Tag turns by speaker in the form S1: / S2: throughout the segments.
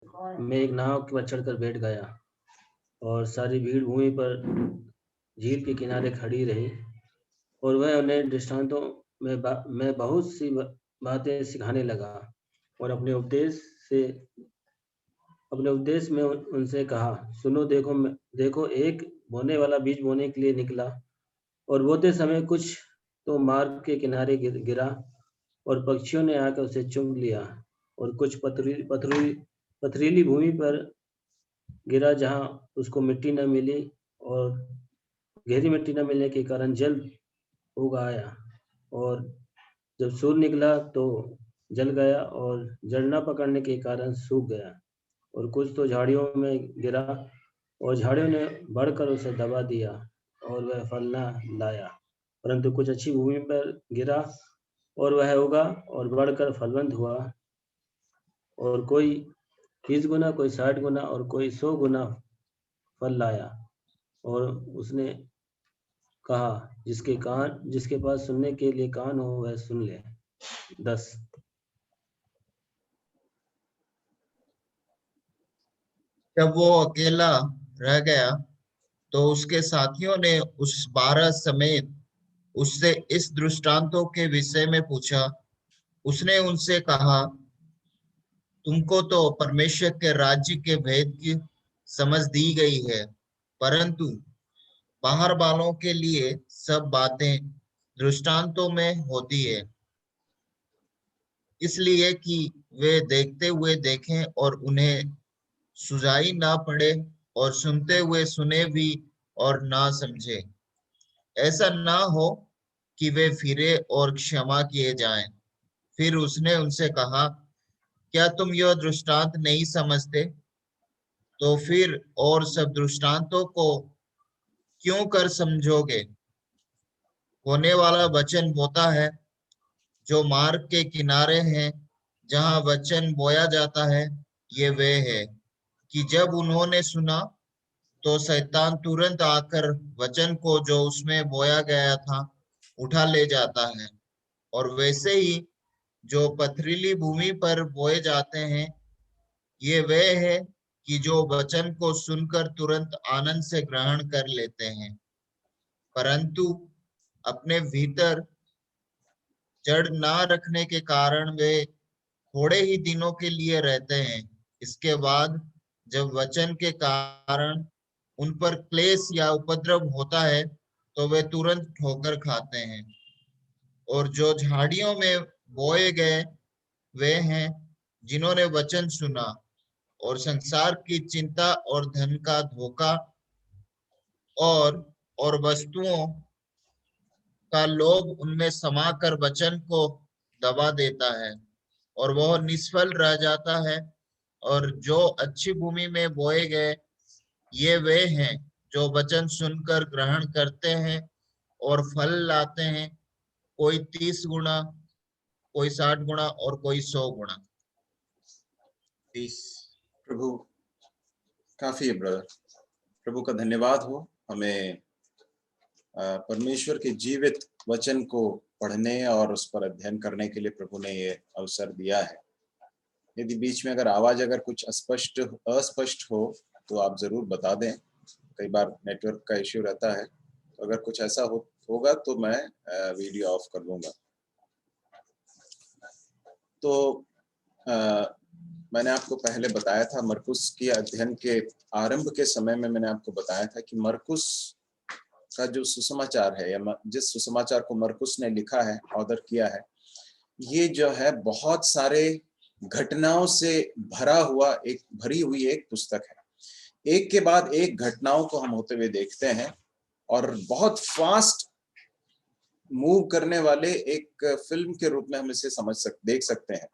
S1: मैं एक नाव पर चढ़कर बैठ गया और सारी भीड़ भूमि पर झील के किनारे खड़ी रही और वह उन्हें दृष्टांतों में बहुत सी बातें सिखाने लगा और अपने उपदेश में उनसे कहा, सुनो, देखो, एक बोने वाला बीज बोने के लिए निकला और बोते समय कुछ तो मार्ग के किनारे गिरा और पक्षियों ने आकर उसे चुग लिया और कुछ पथरीली भूमि पर गिरा जहाँ उसको मिट्टी न मिली और गहरी मिट्टी न मिलने के कारण जल उग आया और जब सूर्य निकला तो जल गया और जड़ न पकड़ने के कारण सूख गया और कुछ तो झाड़ियों में गिरा और झाड़ियों ने बढ़कर उसे दबा दिया और वह फल न लाया। परंतु कुछ अच्छी भूमि पर गिरा और वह उगा और बढ़कर फलवंत हुआ और कोई 30 गुना, कोई 60 गुना और कोई 100 गुना फल लाया। और उसने कहा, जिसके पास सुनने के लिए कान हो वह सुन ले। 10।
S2: जब वो अकेला रह गया तो उसके साथियों ने उस 12 समेत उससे इस दृष्टांतों के विषय में पूछा। उसने उनसे कहा, तुमको तो परमेश्वर के राज्य के भेद की समझ दी गई है, परंतु बाहर वालों के लिए सब बातें दृष्टांतों में होती है, इसलिए कि वे देखते हुए देखें और उन्हें सुझाई ना पड़े, और सुनते हुए सुने भी और ना समझे। ऐसा ना हो कि वे फिरे और क्षमा किए जाएं। फिर उसने उनसे कहा, क्या तुम यह दृष्टांत नहीं समझते? तो फिर और सब दृष्टांतों को क्यों कर समझोगे? होने वाला वचन बोता है जो मार्ग के किनारे हैं, जहां वचन बोया जाता है। ये वे है कि जब उन्होंने सुना तो शैतान तुरंत आकर वचन को जो उसमें बोया गया था उठा ले जाता है। और वैसे ही जो पथरीली भूमि पर बोए जाते हैं, ये वे है कि जो वचन को सुनकर तुरंत आनंद से ग्रहण कर लेते हैं, परंतु अपने भीतर जड़ ना रखने के कारण वे थोड़े ही दिनों के लिए रहते हैं। इसके बाद जब वचन के कारण उन पर क्लेश या उपद्रव होता है तो वे तुरंत ठोकर खाते हैं। और जो झाड़ियों में बोए गए वे हैं जिन्होंने वचन सुना और संसार की चिंता और धन का धोखा और वस्तुओं का लोभ उनमें समाकर वचन को दबा देता है और वह निष्फल रह जाता है। और जो अच्छी भूमि में बोए गए ये वे हैं जो वचन सुनकर ग्रहण करते हैं और फल लाते हैं, कोई 30 गुना, कोई 60 गुना और कोई 100 गुना। 30।
S3: प्रभु काफी है ब्रदर। प्रभु का धन्यवाद हो, हमें परमेश्वर के जीवित वचन को पढ़ने और उस पर अध्ययन करने के लिए प्रभु ने ये अवसर दिया है। यदि बीच में अगर आवाज अगर कुछ अस्पष्ट हो तो आप जरूर बता दें। कई बार नेटवर्क का इश्यू रहता है, तो अगर कुछ ऐसा होगा तो मैं वीडियो ऑफ कर दूंगा। तो मैंने आपको पहले बताया था, मरकुस के अध्ययन के आरंभ के समय में मैंने आपको बताया था कि मरकुस का जो सुसमाचार है या जिस सुसमाचार को मरकुस ने लिखा है, ऑर्डर किया है, ये जो है बहुत सारे घटनाओं से भरी हुई एक पुस्तक है। एक के बाद एक घटनाओं को हम होते हुए देखते हैं और बहुत फास्ट मूव करने वाले एक फिल्म के रूप में हम इसे देख सकते हैं।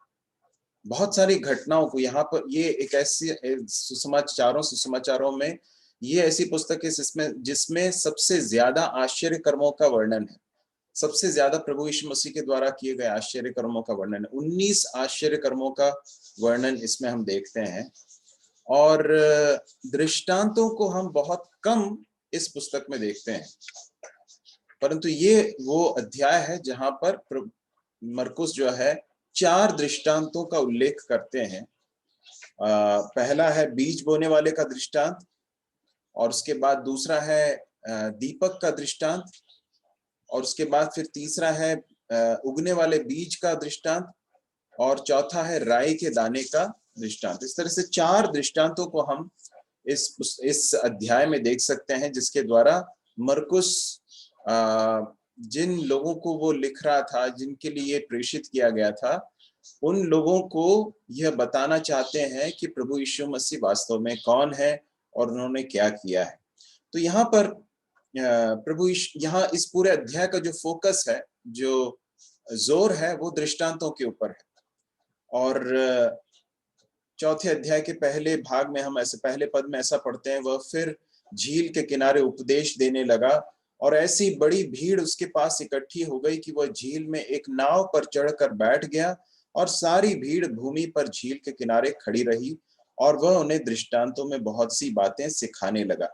S3: बहुत सारी घटनाओं को यहाँ पर, ये एक ऐसी सुसमाचारों में ये ऐसी पुस्तक है जिसमें सबसे ज्यादा आश्चर्य कर्मों का वर्णन है। सबसे ज्यादा प्रभु यीशु मसीह के द्वारा किए गए आश्चर्य कर्मों का वर्णन है। 19 आश्चर्य कर्मों का वर्णन इसमें हम देखते हैं और दृष्टांतों को हम बहुत कम इस पुस्तक में देखते हैं। परंतु ये वो अध्याय है जहां पर मरकुस जो है 4 दृष्टांतों का उल्लेख करते हैं पहला है बीज बोने वाले का दृष्टांत, और उसके बाद दूसरा है दीपक का दृष्टांत, और उसके बाद फिर तीसरा है उगने वाले बीज का दृष्टांत, और चौथा है राई के दाने का दृष्टांत। इस तरह से 4 दृष्टांतों को हम इस अध्याय में देख सकते हैं, जिसके द्वारा मरकुस जिन लोगों को वो लिख रहा था, जिनके लिए प्रेषित किया गया था, उन लोगों को यह बताना चाहते हैं कि प्रभु यीशु मसीह वास्तव में कौन है और उन्होंने क्या किया है। तो यहाँ पर यहाँ इस पूरे अध्याय का जो फोकस है, जो जोर है, वो दृष्टांतों के ऊपर है। और चौथे अध्याय के पहले भाग में हम ऐसे पहले पद में ऐसा पढ़ते हैं, वह फिर झील के किनारे उपदेश देने लगा और ऐसी बड़ी भीड़ उसके पास इकट्ठी हो गई कि वह झील में एक नाव पर चढ़कर बैठ गया और सारी भीड़ भूमि पर झील के किनारे खड़ी रही और वह उन्हें दृष्टांतों में बहुत सी बातें सिखाने लगा।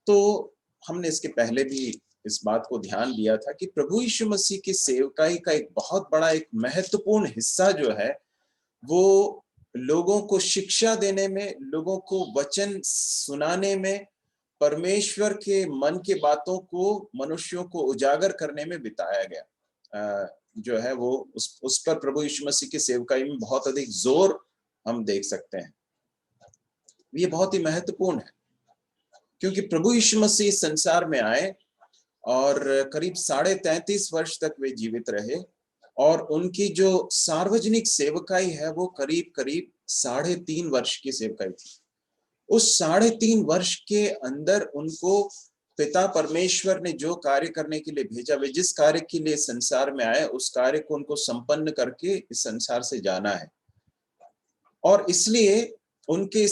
S3: तो हमने इसके पहले भी इस बात को ध्यान दिया था कि प्रभु यीशु मसीह की सेवकाई का एक बहुत बड़ा एक महत्वपूर्ण हिस्सा जो है, वो लोगों को शिक्षा देने में, लोगों को वचन सुनाने में, परमेश्वर के मन के बातों को मनुष्यों को उजागर करने में बिताया गया जो है, वो उस पर प्रभु यीशु मसीह की सेवकाई में बहुत अधिक जोर हम देख सकते हैं। ये बहुत ही महत्वपूर्ण है, क्योंकि प्रभु यीशु मसीह संसार में आए और करीब 33.5 वर्ष तक वे जीवित रहे, और उनकी जो सार्वजनिक सेवकाई है वो करीब 3.5 वर्ष की सेवकाई थी। उस 3.5 वर्ष के अंदर उनको पिता परमेश्वर ने जो कार्य करने के लिए भेजा, वे जिस कार्य के लिए संसार में आए, उस कार्य को उनको संपन्न करके इस संसार से जाना है। और इसलिए उनके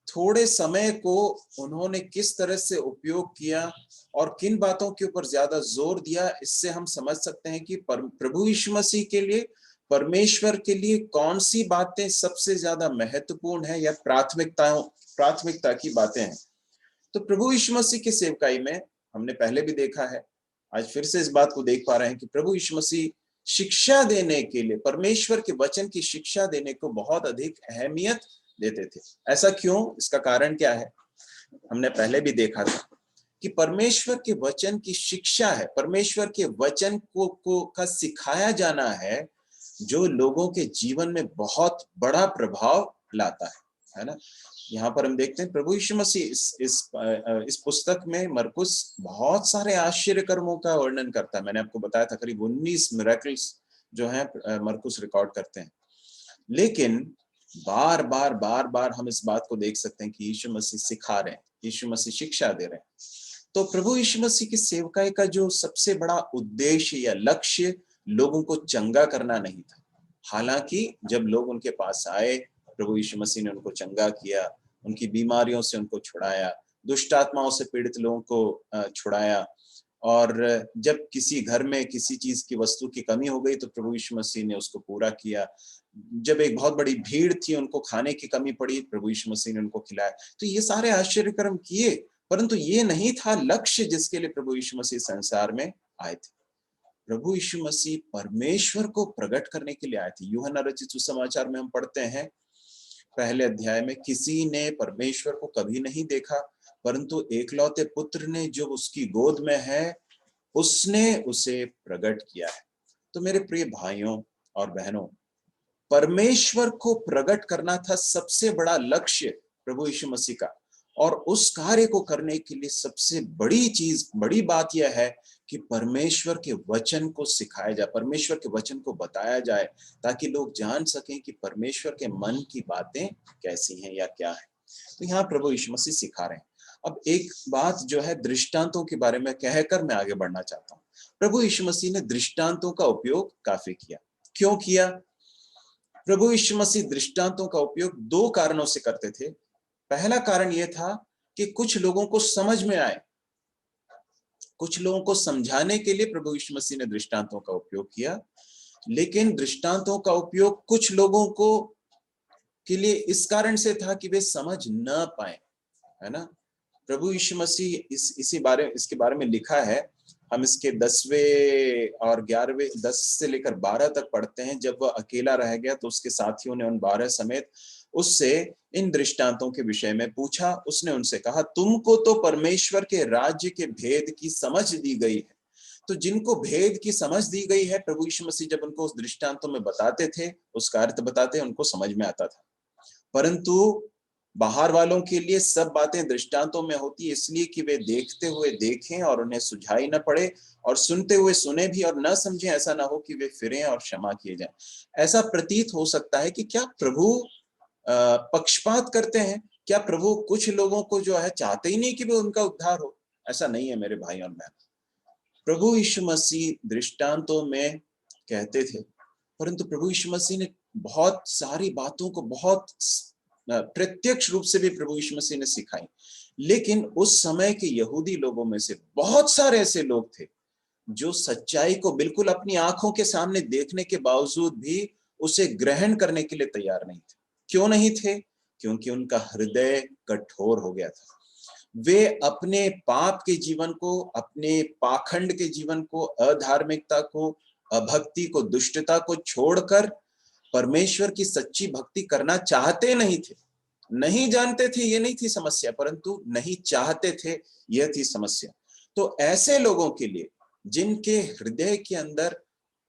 S3: थोड़े समय को उन्होंने किस तरह से उपयोग किया और किन बातों के ऊपर ज्यादा जोर दिया, इससे हम समझ सकते हैं कि प्रभु यीशु मसीह के लिए, परमेश्वर के लिए कौन सी बातें सबसे ज्यादा महत्वपूर्ण है या प्राथमिकता की बातें हैं। तो प्रभु यीशु मसीह की सेवकाई में हमने पहले भी देखा है, आज फिर से इस बात को देख पा रहे हैं कि प्रभु यीशु मसीह शिक्षा देने के लिए, परमेश्वर के वचन की शिक्षा देने को बहुत अधिक अहमियत देते थे। ऐसा क्यों? इसका कारण क्या है? हमने पहले भी देखा था कि परमेश्वर के वचन की शिक्षा है, परमेश्वर के वचन का सिखाया जाना है, जो लोगों के जीवन में बहुत बड़ा प्रभाव लाता है ना। यहाँ पर हम देखते हैं प्रभु यीशु मसीह इस पुस्तक में मरकुस बहुत सारे आश्चर्य कर्मों का वर्णन करता है। मैंने आपको बताया था करीब 19 मिरेकल्स जो हैं मरकुस रिकॉर्ड करते हैं, लेकिन बार बार हम इस बात को देख सकते हैं कि यीशु मसीह सिखा रहे हैं, यीशु मसीह शिक्षा दे रहे हैं। तो प्रभु यीशु मसीह की सेवकाई का जो सबसे बड़ा उद्देश्य या लक्ष्य लोगों को चंगा करना नहीं था। हालांकि जब लोग उनके पास आए, प्रभु यीशु मसीह ने उनको चंगा किया, उनकी बीमारियों से उनको छुड़ाया, दुष्ट आत्माओं से पीड़ित लोगों को छुड़ाया, और जब किसी घर में किसी चीज की वस्तु की कमी हो गई तो प्रभु यीशु मसीह ने उसको पूरा किया। जब एक बहुत बड़ी भीड़ थी, उनको खाने की कमी पड़ी, प्रभु यीशु मसीह ने उनको खिलाया। तो ये सारे आश्चर्य कर्म किए, परंतु ये नहीं था लक्ष्य जिसके लिए प्रभु यीशु मसीह संसार में आए थे। प्रभु यीशु मसीह परमेश्वर को प्रकट करने के लिए आए थे। यूहन्ना रचित सुसमाचार में हम पढ़ते हैं पहले अध्याय में, किसी ने परमेश्वर को कभी नहीं देखा, परंतु एकलौते पुत्र ने जो उसकी गोद में है, उसने उसे प्रकट किया है। तो मेरे प्रिय भाइयों और बहनों, परमेश्वर को प्रकट करना था सबसे बड़ा लक्ष्य प्रभु यीशु मसीह का, और उस कार्य को करने के लिए सबसे बड़ी बात यह है कि परमेश्वर के वचन को सिखाया जाए, परमेश्वर के वचन को बताया जाए, ताकि लोग जान सकें कि परमेश्वर के मन की बातें कैसी हैं या क्या है। तो यहाँ प्रभु यीशु मसीह सिखा रहे हैं। अब एक बात जो है दृष्टांतों के बारे में कहकर मैं आगे बढ़ना चाहता हूँ। प्रभु यीशु मसीह ने दृष्टांतों का उपयोग काफी किया। क्यों किया? प्रभु यीशु मसीह दृष्टांतों का उपयोग 2 कारणों से करते थे। पहला कारण यह था कि कुछ लोगों को समझ में आए, कुछ लोगों को समझाने के लिए प्रभु यीशु मसीह ने दृष्टांतों का उपयोग किया। लेकिन दृष्टांतों का उपयोग कुछ लोगों को के लिए इस कारण से था कि वे समझ न पाए, है ना। प्रभु यीशु मसीह इसके बारे में लिखा है। हम इसके 10वें और 11वें 10 से लेकर 12 तक पढ़ते हैं। जब वह अकेला रह गया तो उसके साथियों ने उन 12 समेत उससे इन दृष्टांतों के विषय में पूछा। उसने उनसे कहा, तुमको तो परमेश्वर के राज्य के भेद की समझ दी गई है। तो जिनको भेद की समझ दी गई है, प्रभु यीशु मसीह जब उनको उस दृष्टांतों में बताते थे, उसका अर्थ बताते, उनको समझ में आता था। परंतु बाहर वालों के लिए सब बातें दृष्टांतों में होती है, इसलिए कि वे देखते हुए देखें और उन्हें सुझाई न पड़े, और सुनते हुए सुने भी और न समझें, ऐसा ना हो कि वे फिरें और क्षमा किए जाएं। ऐसा प्रतीत हो सकता है कि क्या प्रभु पक्षपात करते हैं? क्या प्रभु कुछ लोगों को जो है चाहते ही नहीं कि वे उनका उद्धार हो? ऐसा नहीं है मेरे भाई और बहन। प्रभु यीशु मसीह दृष्टांतों में कहते थे, परंतु प्रभु यीशु मसीह ने बहुत सारी बातों को बहुत प्रत्यक्ष रूप से भी प्रभु यीशु मसीह ने सिखाई। लेकिन उस समय के यहूदी लोगों में से बहुत सारे ऐसे लोग थे जो सच्चाई को बिल्कुल अपनी आंखों के सामने देखने के बावजूद भी उसे ग्रहण करने के लिए तैयार नहीं थे। क्यों नहीं थे? क्योंकि उनका हृदय कठोर हो गया था। वे अपने पाप के जीवन को, अपने पाखंड के जीवन को, अधार्मिकता को, अभक्ति को, दुष्टता को छोड़कर परमेश्वर की सच्ची भक्ति करना चाहते नहीं थे। नहीं जानते थे, ये नहीं थी समस्या, परंतु नहीं चाहते थे, यह थी समस्या। तो ऐसे लोगों के लिए जिनके हृदय के अंदर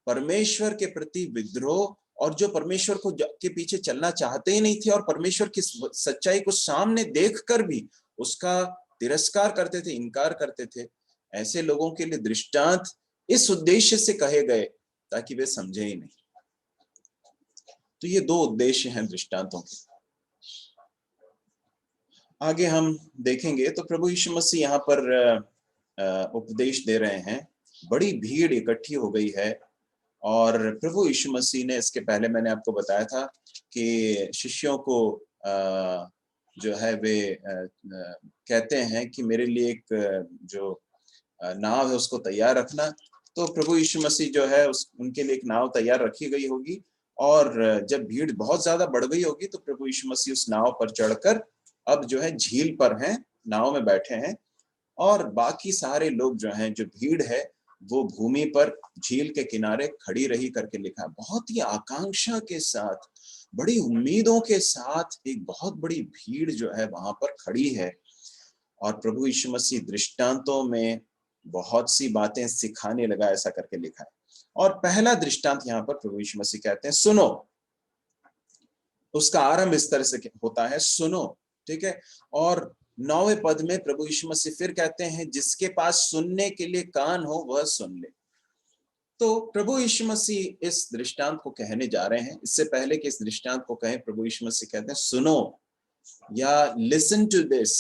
S3: परमेश्वर के प्रति विद्रोह, और जो परमेश्वर को के पीछे चलना चाहते ही नहीं थे और परमेश्वर की सच्चाई को सामने देखकर भी उसका तिरस्कार करते थे, इनकार करते थे, ऐसे लोगों के लिए दृष्टांत इस उद्देश्य से कहे गए ताकि वे समझे ही नहीं। तो ये दो उद्देश्य हैं दृष्टांतों के। आगे हम देखेंगे तो प्रभु यीशु मसीह यहाँ पर उपदेश दे रहे हैं। बड़ी भीड़ इकट्ठी हो गई है और प्रभु यीशु मसीह ने, इसके पहले मैंने आपको बताया था कि शिष्यों को जो है वे कहते हैं कि मेरे लिए एक जो नाव है उसको तैयार रखना। तो प्रभु यीशु मसीह जो है उनके लिए एक नाव तैयार रखी गई होगी, और जब भीड़ बहुत ज्यादा बढ़ गई होगी तो प्रभु यीशु मसीह उस नाव पर चढ़कर अब जो है झील पर हैं, नाव में बैठे हैं, और बाकी सारे लोग जो हैं, जो भीड़ है वो भूमि पर झील के किनारे खड़ी रही करके लिखा है। बहुत ही आकांक्षा के साथ, बड़ी उम्मीदों के साथ एक बहुत बड़ी भीड़ जो है वहां पर खड़ी है, और प्रभु यीशु मसीह दृष्टांतों में बहुत सी बातें सिखाने लगा, ऐसा करके लिखा है। और पहला दृष्टांत यहाँ पर प्रभु यीशु मसीह कहते हैं सुनो। उसका आरंभ इस तरह से होता है, सुनो, ठीक है। और 9वें पद में प्रभु यीशु मसीह फिर कहते हैं, जिसके पास सुनने के लिए कान हो वह सुन ले। तो प्रभु यीशु मसीह इस दृष्टांत को कहने जा रहे हैं। इससे पहले कि इस दृष्टांत को कहें, प्रभु यीशु मसीह कहते हैं सुनो या लिसन टू दिस।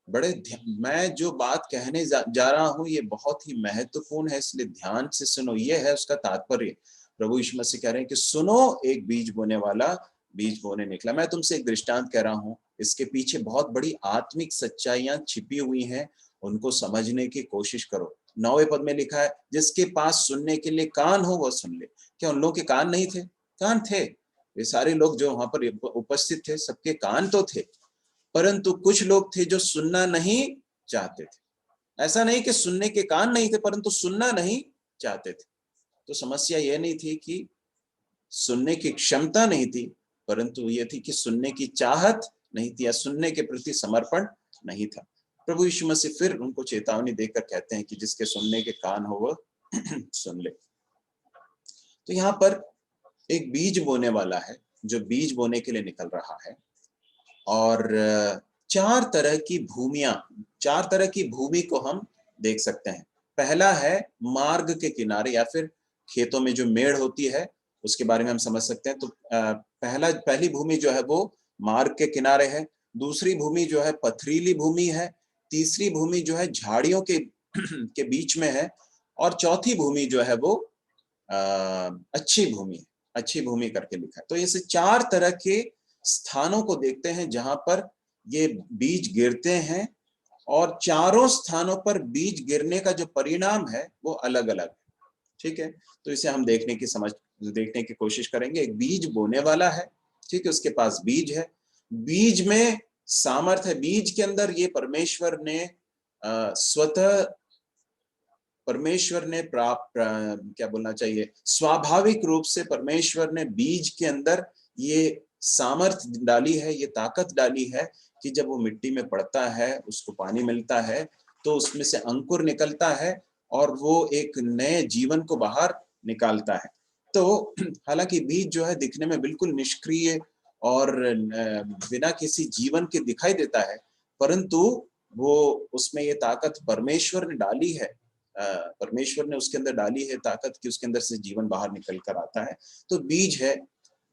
S3: मैं जो बात कहने जा रहा हूं ये बहुत ही महत्वपूर्ण है, इसलिए ध्यान से सुनो। ये है उसका तात्पर्य। प्रभु यीशु मसीह कह रहे हैं कि सुनो, एक बीज बोने वाला बीज बोने निकला। मैं तुमसे एक दृष्टांत कह रहा हूं, इसके पीछे बहुत बड़ी आत्मिक सच्चाइयां छिपी हुई हैं, उनको समझने की कोशिश करो। 9वें पद में लिखा है, जिसके पास सुनने के लिए कान हो वह सुन ले। क्या उन लोगों के कान नहीं थे? कान थे। ये सारे लोग जो वहां पर उपस्थित थे, सबके कान तो थे, परंतु कुछ लोग थे जो सुनना नहीं चाहते थे। ऐसा नहीं कि सुनने के कान नहीं थे, परंतु सुनना नहीं चाहते थे। तो समस्या यह नहीं थी कि सुनने की क्षमता नहीं थी, परंतु यह थी कि सुनने की चाहत नहीं थी या सुनने के प्रति समर्पण नहीं था। प्रभु यीशु मसीह फिर उनको चेतावनी देकर कहते हैं कि जिसके सुनने के कान हो वह सुन ले। तो यहाँ पर एक बीज बोने वाला है जो बीज बोने के लिए निकल रहा है, और चार तरह की भूमि को हम देख सकते हैं। पहला है मार्ग के किनारे या फिर खेतों में जो मेड़ होती है, उसके बारे में हम समझ सकते हैं। तो पहली भूमि जो है वो मार्ग के किनारे है। दूसरी भूमि जो है पथरीली भूमि है। तीसरी भूमि जो है झाड़ियों के बीच में है। और चौथी भूमि जो है वो अच्छी भूमि करके लिखा है। तो ऐसे चार तरह के स्थानों को देखते हैं जहां पर ये बीज गिरते हैं, और चारों स्थानों पर बीज गिरने का जो परिणाम है वो अलग अलग है, ठीक है। तो इसे हम देखने की कोशिश करेंगे। एक बीज बोने वाला है, ठीक है, उसके पास बीज है, बीज में सामर्थ है, बीज के अंदर ये परमेश्वर ने स्वाभाविक रूप से परमेश्वर ने बीज के अंदर ये सामर्थ्य डाली है, ये ताकत डाली है कि जब वो मिट्टी में पड़ता है, उसको पानी मिलता है, तो उसमें से अंकुर निकलता है और वो एक नए जीवन को बाहर निकालता है। तो हालांकि बीज जो है दिखने में बिल्कुल निष्क्रिय और बिना किसी जीवन के दिखाई देता है, परंतु वो उसमें ये ताकत परमेश्वर ने डाली है, परमेश्वर ने उसके अंदर डाली है ताकत कि उसके अंदर से जीवन बाहर निकल कर आता है। तो बीज है।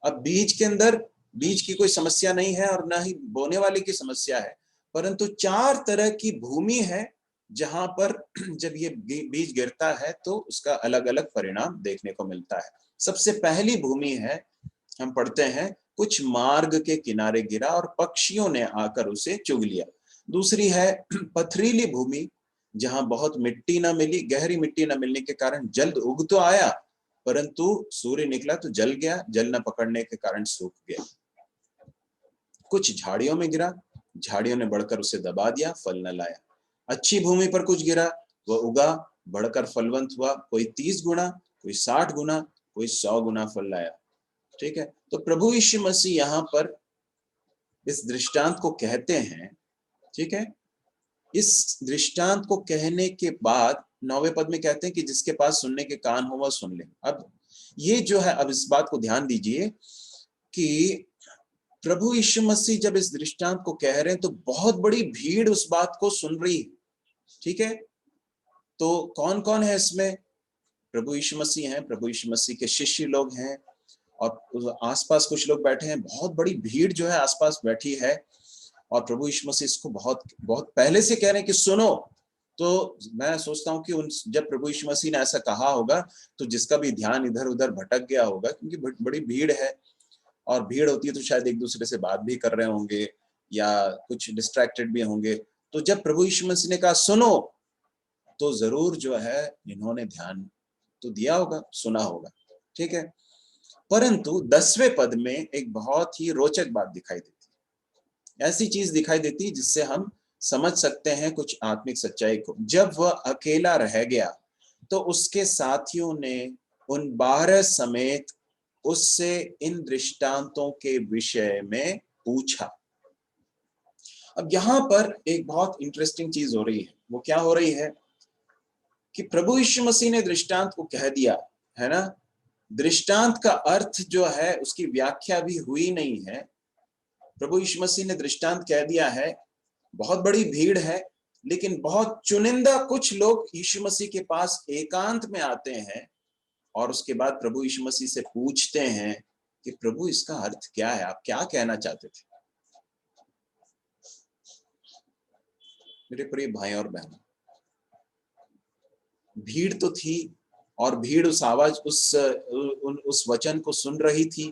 S3: अब बीज के अंदर बीज की कोई समस्या नहीं है और ना ही बोने वाले की समस्या है, परंतु 4 तरह की भूमि है जहां पर जब ये बीज गिरता है तो उसका अलग अलग परिणाम देखने को मिलता है। सबसे पहली भूमि है, हम पढ़ते हैं, कुछ मार्ग के किनारे गिरा और पक्षियों ने आकर उसे चुग लिया। दूसरी है पथरीली भूमि, जहां बहुत मिट्टी ना मिली, गहरी मिट्टी ना मिलने के कारण जल्द उग तो आया, परंतु सूर्य निकला तो जल गया, जल न पकड़ने के कारण सूख गया। कुछ झाड़ियों में गिरा, झाड़ियों ने बढ़कर उसे दबा दिया, फल न लाया। अच्छी भूमि पर कुछ गिरा, वह उगा, बढ़कर फलवंत हुआ, कोई 30 गुना, कोई 60 गुना, कोई 100 गुना फल लाया। ठीक है, तो प्रभु यीशु मसीह यहाँ पर इस दृष्टांत को कहते हैं। ठीक है, इस दृष्टांत को कहने के बाद 9वें पद में कहते हैं कि जिसके पास सुनने के कान हो वह सुन ले। अब ये जो है, अब इस बात को ध्यान दीजिए कि प्रभु यीशु मसीह जब इस दृष्टांत को कह रहे हैं तो बहुत बड़ी भीड़ उस बात को सुन रही है। ठीक है, तो कौन कौन है इसमें? प्रभु यीशु मसीह हैं, प्रभु यीशु मसीह के शिष्य लोग हैं और आसपास कुछ लोग बैठे हैं। बहुत बड़ी भीड़ जो है आसपास बैठी है और प्रभु यीशु मसीह इसको बहुत बहुत पहले से कह रहे हैं कि सुनो। तो मैं सोचता हूँ कि जब प्रभु यीशु मसीह ने ऐसा कहा होगा तो जिसका भी ध्यान इधर उधर भटक गया होगा, क्योंकि बड़ी भीड़ है और भीड़ होती है तो शायद एक दूसरे से बात भी कर रहे होंगे या कुछ डिस्ट्रैक्टेड भी होंगे। तो जब प्रभु यीशु मसीह ने कहा सुनो, तो जरूर जो है इन्होंने ध्यान तो दिया होगा, सुना होगा। ठीक है, परंतु 10वें पद में एक बहुत ही रोचक बात दिखाई देती है। ऐसी चीज दिखाई देती है जिससे हम समझ सकते हैं कुछ आत्मिक सच्चाई को। जब वह अकेला रह गया तो उसके साथियों ने उन 12 समेत उससे इन दृष्टांतों के विषय में पूछा। अब यहां पर एक बहुत इंटरेस्टिंग चीज हो रही है। वो क्या हो रही है कि प्रभु यीशु मसीह ने दृष्टांत को कह दिया है ना, दृष्टांत का अर्थ जो है उसकी व्याख्या भी हुई नहीं है। प्रभु यीशु मसीह ने दृष्टांत कह दिया है, बहुत बड़ी भीड़ है, लेकिन बहुत चुनिंदा कुछ लोग यीशु मसीह के पास एकांत में आते हैं और उसके बाद प्रभु यीशु मसीह से पूछते हैं कि प्रभु इसका अर्थ क्या है, आप क्या कहना चाहते थे। मेरे प्रिय भाई और बहनों, भीड़ तो थी और भीड़ उस आवाज उस वचन को सुन रही थी।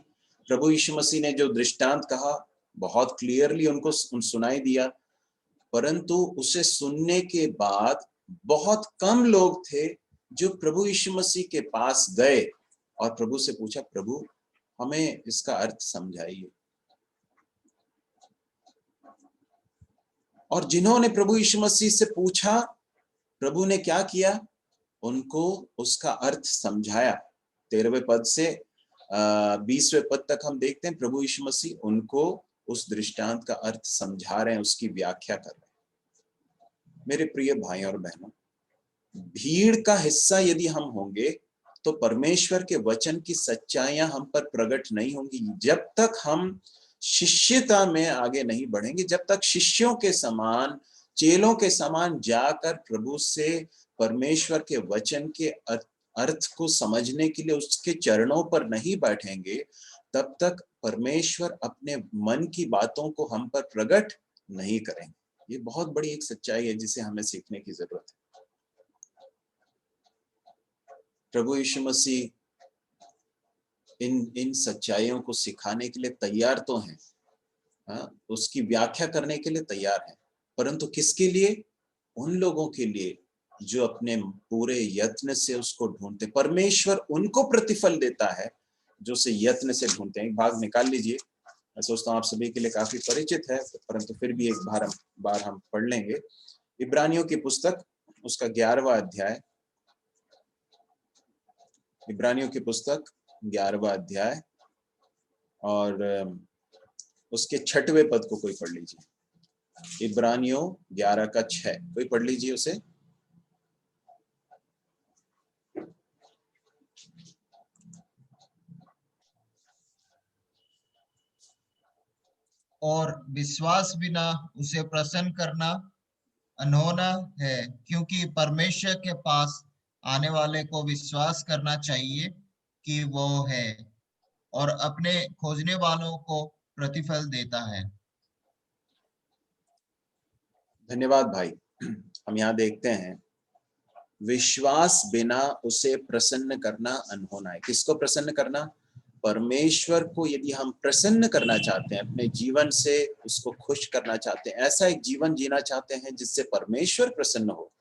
S3: प्रभु यीशु मसीह ने जो दृष्टांत कहा बहुत क्लियरली उनको सुनाई दिया, परंतु उसे सुनने के बाद बहुत कम लोग थे जो प्रभु यीशु मसीह के पास गए और प्रभु से पूछा, प्रभु हमें इसका अर्थ समझाइए। और जिन्होंने प्रभु यीशु मसीह से पूछा, प्रभु ने क्या किया, उनको उसका अर्थ समझाया। 13वें पद से 20वें पद तक हम देखते हैं प्रभु यीशु मसीह उनको उस दृष्टांत का अर्थ समझा रहे हैं, उसकी व्याख्या कर रहे हैं। मेरे प्रिय भाई और बहनों, भीड़ का हिस्सा यदि हम होंगे तो परमेश्वर के वचन की सच्चाइयां हम पर प्रकट नहीं होंगी। जब तक हम शिष्यता में आगे नहीं बढ़ेंगे, जब तक शिष्यों के समान, चेलों के समान जाकर प्रभु से परमेश्वर के वचन के अर्थ को समझने के लिए उसके चरणों पर नहीं बैठेंगे, तब तक परमेश्वर अपने मन की बातों को हम पर प्रकट नहीं करेंगे। ये बहुत बड़ी एक सच्चाई है जिसे हमें सीखने की जरूरत है। प्रभु यीशु मसीह इन सच्चाइयों को सिखाने के लिए तैयार तो हैं, उसकी व्याख्या करने के लिए तैयार हैं, परंतु किसके लिए? उन लोगों के लिए जो अपने पूरे यत्न से उसको ढूंढते। परमेश्वर उनको प्रतिफल देता है जो उसे यत्न से ढूंढते हैं। एक भाग निकाल लीजिए, मैं सोचता हूँ आप सभी के लिए काफी परिचित है, परंतु फिर भी एक बार हम पढ़ लेंगे। इब्रानियों की पुस्तक उसका 11वां अध्याय, इब्रानियों की पुस्तक 11वां अध्याय और उसके 6वें पद को कोई पढ़ लीजिए, इब्रानियों 11 का 6, कोई पढ़ लीजिए उसे।
S2: और विश्वास बिना उसे प्रसन्न करना अनहोना है, क्योंकि परमेश्वर के पास आने वाले को विश्वास करना चाहिए कि वो है, और अपने खोजने वालों को प्रतिफल देता है।
S3: धन्यवाद भाई। हम यहाँ देखते हैं, विश्वास बिना उसे प्रसन्न करना अनहोना है। किसको प्रसन्न करना? परमेश्वर को। यदि हम प्रसन्न करना चाहते हैं, अपने जीवन से उसको खुश करना चाहते हैं, ऐसा एक जीवन जीना चाहते हैं जिससे परमेश्वर प्रसन्न हो,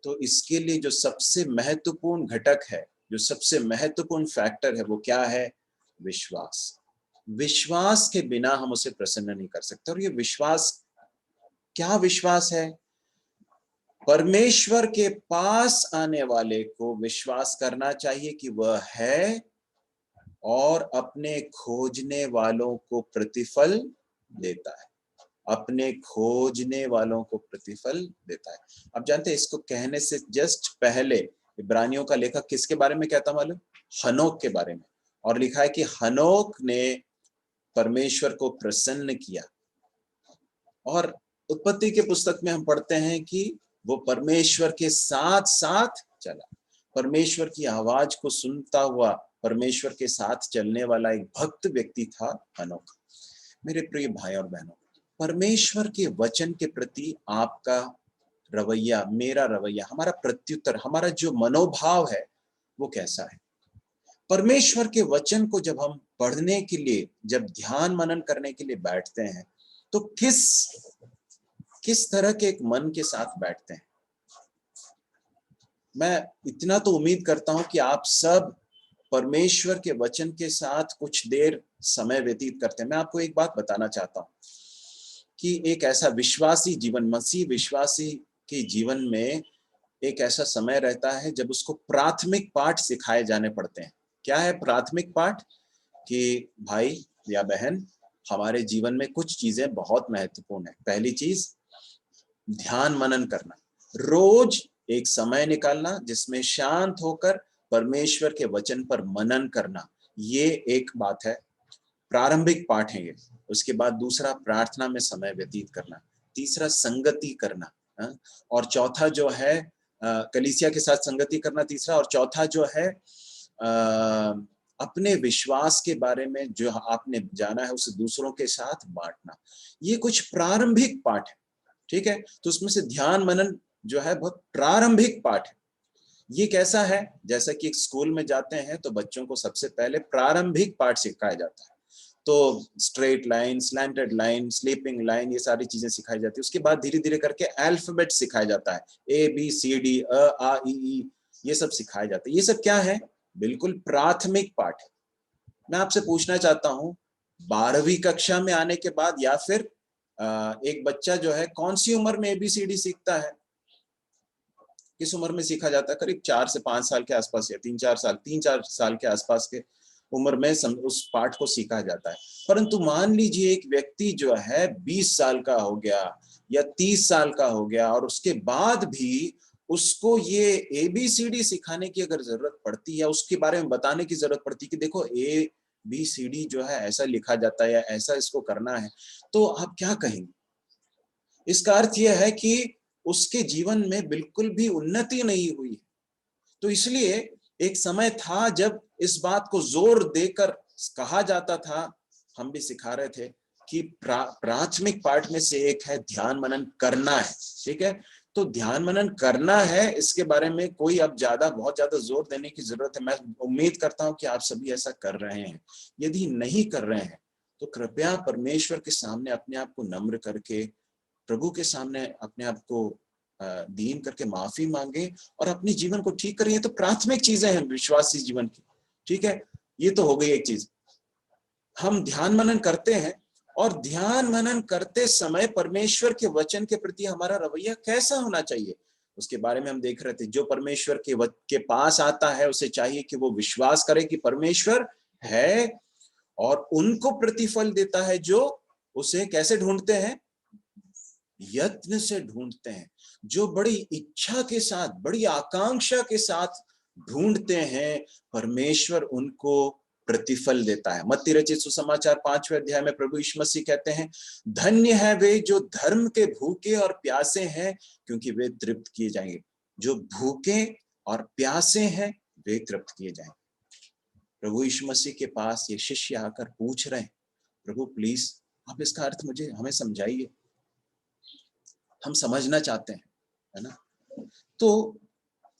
S3: तो इसके लिए जो सबसे महत्वपूर्ण घटक है, जो सबसे महत्वपूर्ण फैक्टर है, वो क्या है? विश्वास। विश्वास के बिना हम उसे प्रसन्न नहीं कर सकते। और ये विश्वास, क्या विश्वास है? परमेश्वर के पास आने वाले को विश्वास करना चाहिए कि वह है, और अपने खोजने वालों को प्रतिफल देता है। अपने खोजने वालों को प्रतिफल देता है। अब जानते हैं, इसको कहने से जस्ट पहले इब्रानियों का लेखक किसके बारे में कहता मालूम? हनोक के बारे में। और लिखा है कि हनोक ने परमेश्वर को प्रसन्न किया। और उत्पत्ति के पुस्तक में हम पढ़ते हैं कि वो परमेश्वर के साथ साथ चला। परमेश्वर की आवाज को सुनता हुआ परमेश्वर के साथ चलने वाला एक भक्त व्यक्ति था हनोक। मेरे प्रिय भाई और बहनों, परमेश्वर के वचन के प्रति आपका रवैया, मेरा रवैया, हमारा प्रत्युत्तर, हमारा जो मनोभाव है वो कैसा है? परमेश्वर के वचन को जब हम पढ़ने के लिए, जब ध्यान मनन करने के लिए बैठते हैं, तो किस तरह के एक मन के साथ बैठते हैं? मैं इतना तो उम्मीद करता हूं कि आप सब परमेश्वर के वचन के साथ कुछ देर समय व्यतीत करते हैं। मैं आपको एक बात बताना चाहता हूं कि एक ऐसा विश्वासी जीवन, मसीह विश्वासी के जीवन में एक ऐसा समय रहता है जब उसको प्राथमिक पाठ सिखाए जाने पड़ते हैं। क्या है प्राथमिक पाठ? कि भाई या बहन, हमारे जीवन में कुछ चीजें बहुत महत्वपूर्ण है। पहली चीज, ध्यान मनन करना। रोज एक समय निकालना जिसमें शांत होकर परमेश्वर के वचन पर मनन करना, ये एक बात है, प्रारंभिक पाठ है ये। उसके बाद दूसरा, प्रार्थना में समय व्यतीत करना। तीसरा, संगति करना। और चौथा जो है, कलीसिया के साथ संगति करना तीसरा। और चौथा जो है, अपने विश्वास के बारे में जो आपने जाना है उसे दूसरों के साथ बांटना। ये कुछ प्रारंभिक पाठ है, ठीक है? तो उसमें से ध्यान मनन जो है बहुत प्रारंभिक पाठ है। ये कैसा है? जैसा कि एक स्कूल में जाते हैं तो बच्चों को सबसे पहले प्रारंभिक पाठ सिखाया जाता है। तो straight line, slanted line, sleeping line, ये सारी चीजें सिखाई जाती है। उसके बाद धीरे धीरे करके अल्फाबेट सिखाया जाता है, ABCD, अ आ इ ई, ये सब सिखाया जाता है। ये सब क्या है? बिल्कुल प्राथमिक पाठ है। मैं आपसे पूछना चाहता हूँ, 12वीं कक्षा में आने के बाद या फिर एक बच्चा जो है कौन सी उम्र में ABCD सीखता है? किस उम्र में सीखा जाता है? करीब 4 से 5 साल के आसपास, या 3-4 साल के आसपास के उम्र में उस पाठ को सीखा जाता है। परंतु मान लीजिए एक व्यक्ति जो है 20 साल का हो गया या 30 साल का हो गया, और उसके बाद भी उसको ये ABCD सिखाने की अगर जरूरत पड़ती है, उसके बारे में बताने की जरूरत पड़ती है कि देखो ABCD जो है ऐसा लिखा जाता है या ऐसा इसको करना है, तो आप क्या कहेंगे? इसका अर्थ यह है कि उसके जीवन में बिल्कुल भी उन्नति नहीं हुई। तो इसलिए एक समय था जब इस बात को जोर देकर कहा जाता था, हम भी सिखा रहे थे, कि प्राथमिक पाठ में से एक है ध्यान मनन करना है, ठीक है? तो ध्यान मनन करना है, इसके बारे में कोई अब बहुत ज्यादा जोर देने की जरूरत है। मैं उम्मीद करता हूं कि आप सभी ऐसा कर रहे हैं। यदि नहीं कर रहे हैं तो कृपया परमेश्वर के सामने अपने आप को नम्र करके, प्रभु के सामने अपने आप को दीन करके माफी मांगे और अपने जीवन को ठीक करें। तो प्राथमिक चीजें हैं विश्वासी जीवन की, ठीक है? ये तो हो गई एक चीज। हम ध्यान मनन करते हैं, और ध्यान मनन करते समय परमेश्वर के वचन के प्रति हमारा रवैया कैसा होना चाहिए, उसके बारे में हम देख रहे थे। जो परमेश्वर के पास आता है उसे चाहिए कि वो विश्वास करे कि परमेश्वर है, और उनको प्रतिफल देता है जो उसे कैसे ढूंढते हैं? यत्न से ढूंढते हैं। जो बड़ी इच्छा के साथ, बड़ी आकांक्षा के साथ ढूंढते हैं, परमेश्वर उनको प्रतिफल देता है। मत्ती रचित सुसमाचार 5वें अध्याय में प्रभु यीशु मसीह कहते हैं, धन्य है वे जो धर्म के भूखे और प्यासे हैं, क्योंकि वे तृप्त किए जाएंगे। जो भूखे और प्यासे हैं, वे तृप्त किए जाएंगे। प्रभु यीशु मसीह के पास ये शिष्य आकर पूछ रहे हैं, प्रभु प्लीज आप इसका अर्थ हमें समझाइए, हम समझना चाहते हैं, है ना। तो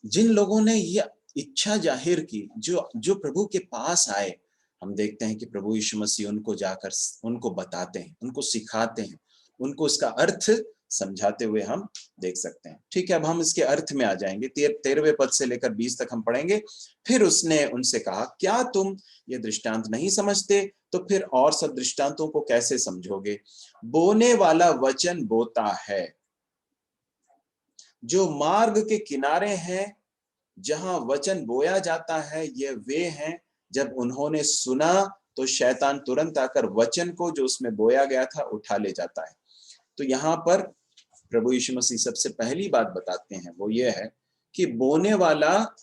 S3: जिन लोगों ने ये इच्छा जाहिर की, जो प्रभु के पास आए, हम देखते हैं कि प्रभु यीशु मसीह उनको जाकर उनको बताते हैं, उनको सिखाते हैं, उनको इसका अर्थ समझाते हुए हम देख सकते हैं। ठीक है, अब हम इसके अर्थ में आ जाएंगे। 13वें पद से लेकर 20 तक हम पढ़ेंगे। फिर उसने उनसे कहा, क्या तुम ये दृष्टांत नहीं समझते? तो फिर और सब दृष्टांतों को कैसे समझोगे? बोने वाला वचन बोता है, जो मार्ग के किनारे हैं, जहां वचन बोया जाता है, ये वे हैं जब उन्होंने सुना तो शैतान तुरंत आकर वचन को जो उसमें बोया गया था उठा ले जाता है। तो यहाँ पर प्रभु यीशु मसीह सबसे पहली बात बताते हैं, वो ये है कि बोने वाला